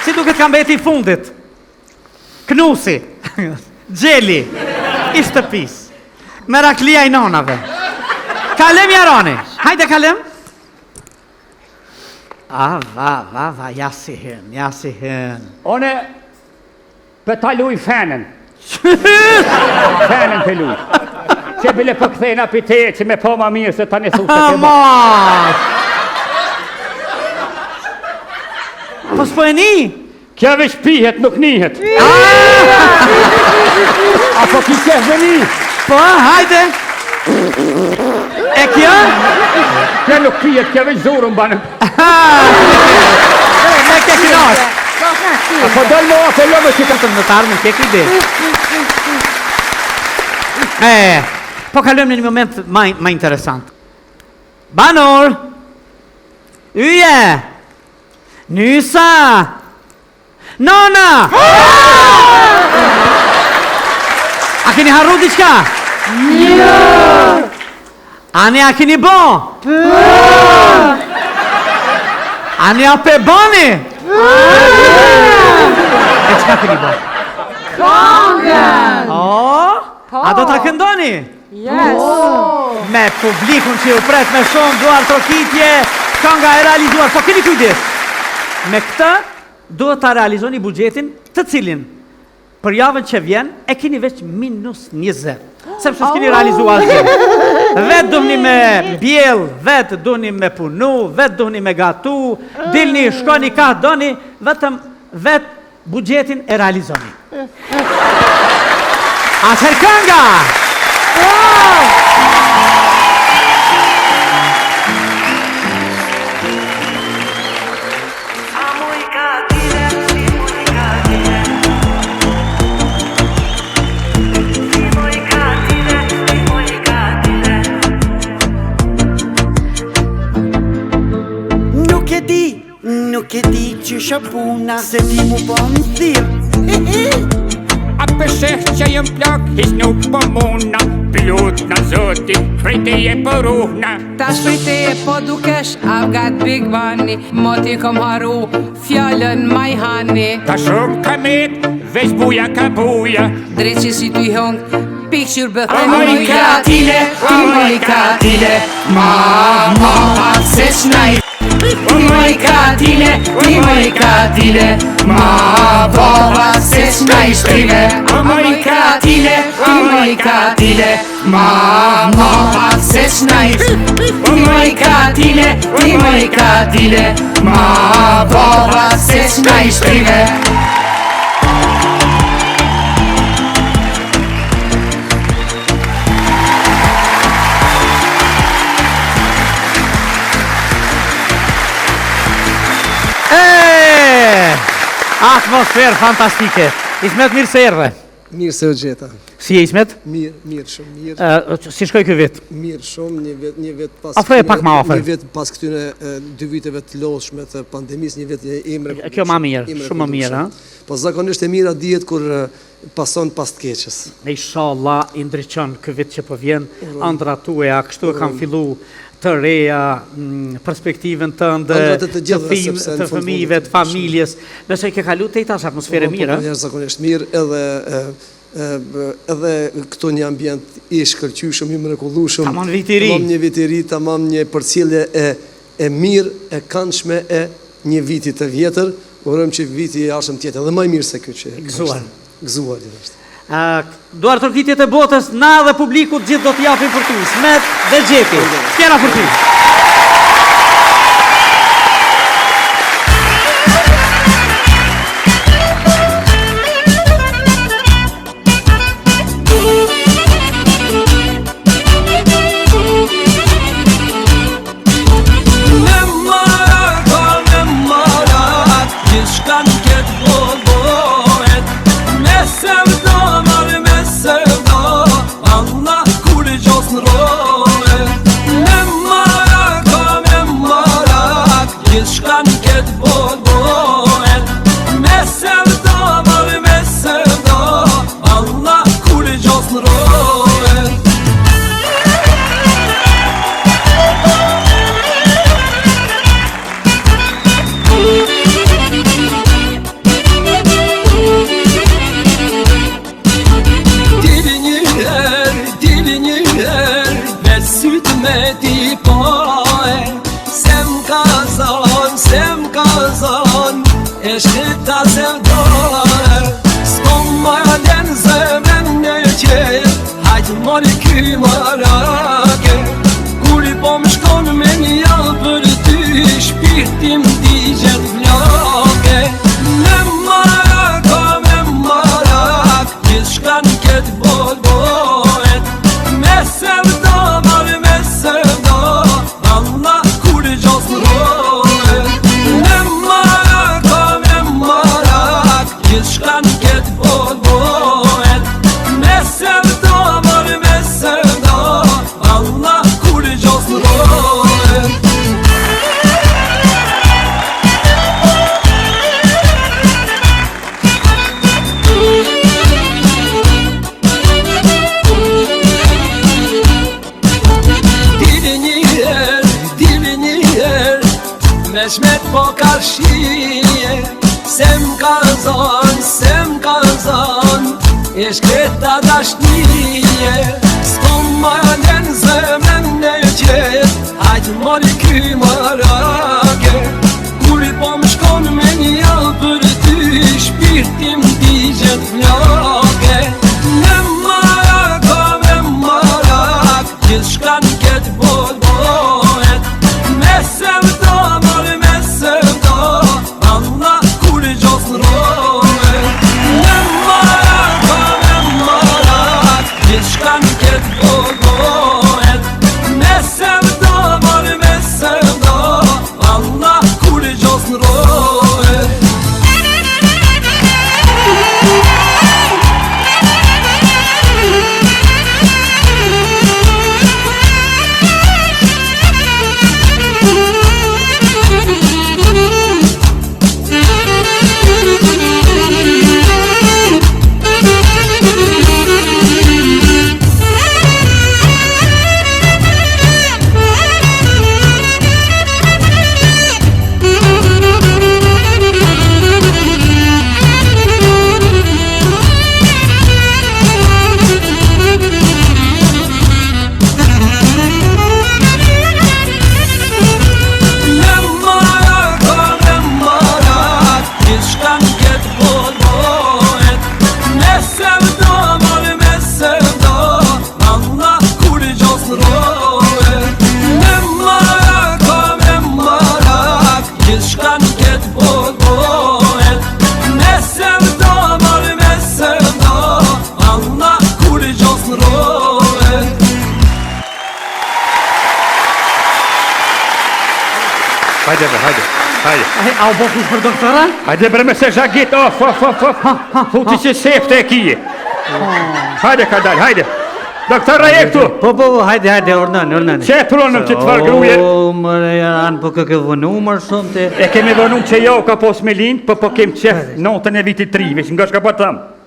Si duket ka mbeti I fundit. Knusi, gjeli, I shtëpis, meraklia I nonave. Kalem Jaroni, hajde kalem. Va, ja si hyn. One, për ta luj fenen. Fenen për luj. Që bile për këthejna për te, që me po ma mirë se ta në thusë të këma. Po s'po e ni? Kja veç pihet, nuk nihet. Apo ki qef dhe ni? Po, hajde. E kjo? Kja nuk pihet, kja veç zurën banë. Me ke kënash. Apo dojnë mo, apo jo me që ka të nëtarë, me ke këde. Po kalojmë në një moment ma interesant. Banor! Yje! Nysa! Nona! A keni harru diqka? Jo! Ani a keni bo? Po! Ani a pe bani? E qka keni bo? Kongën! A do t'a këndoni? Yes! Me publikun që ju pret me shumë duar trokitje, kënga e realizuar, po keni kujdes. Me këtë, duhet ta realizoni buxhetin të cilin për javën që vjen e keni veç -20, sepse s'keni realizuar asgjë. Vetë duhni me bjell, vetë duhni me punu, vetë duhni me gatu, dilni, shkoni ka doni, vetëm vetë buxhetin e realizoni. Atëherë kënga! Nuk e di që shapuna se ti mu po më thirë. A përsheh që jem plak, his nuk po muna. Plut na zoti, friteje për ruhna. Ta shpriteje po dukesh, I've got big money. Moti kom haru, fjallën majhani. Ta shumë kamet, veç buja ka buja. Drejt që si tu I hong, picture bëthë Ma se qnaj. Ti moj katile, ma bova se qnaj shtrive. Ti moj katile, ma bova se qnaj. Ti moj katile, ma bova se qnaj shtrive. Atmosferë fantastike. Ismet, mirë se erdhe. Mirë se u gjeta. Si e Ismet? Mirë, shumë mirë. Si shkoj ky vit? Mirë shumë, një vit pas. Afër pak më afër. Një vit pas këtyre 2 viteve të lodhshme të pandemisë, një vit emre. Kjo më mirë, shumë më mirë, ha. Po zakonisht e mira dihet kur pason pas të keqes. Inshallah I ndriçon ky vit që po vjen, ëndrat tuaja, kështu e kanë fillu të reja, perspektivën tënde, të fëmijëve, të familjes. Besoj ke kalu te tash atmosferë mirë. Po, zakonisht mirë, edhe këto një ambient I shkëlqyshëm, I mrekullueshëm. Tamam vit I ri. Tamam një vit I ri, tamam një përcjellje e mirë, e këndshme e një viti të vjetër. Urojmë që viti I jashtëm tjetë edhe më mirë se ky që gëzuar. Gëzuar gjithashtu. Duar trokitjet e botës, na dhe publikut gjithë do t'japin për ty, Ismet dhe Xhepi. Skena për ty. Allah kur gjos në rove, me marë e shkita sevdare S'kom maja len zemën në qërë Hajtë mori ky marake Kur i po më shkon me një për ty Shpirtim digjet vlake Me marak Gjithë shkan këtë bolbohet Me sevda marë me sevda Allah kur gjas në rohet Me marak Gjithë shkan këtë bolbohet Me sevda marë me sevda Allah kur gjas në rohet Me shmet po karshije Se m'ka zon E shkreta dashnije S'kom maja len zemën në qërë Hajtë mori ky marake Kur i po më shkon me një për ty Shpirtim digjet vlake Me marak Gjithë shkan këtë bolbohet Me sevda marë me sevda Allah kur gjas në rohet Me marak Gjithë shkan këtë bolbohet Me sevda marë me sevda Allah kur gjas në rohet Hajde. A u bokush për doktoran? Hajde bre me se zhagit, of. Futi që sefte e kije. Hajde ka dal, hajde. Doktora je këtu. Po, hajde, ornan. Që e pronëm që të farë gruje? O, mëre, janë po ke vënumër shumë të... E kemi vënum që jo ka pos me lind, po kem qef notën e vitit 3, veç nga shka po tëmë.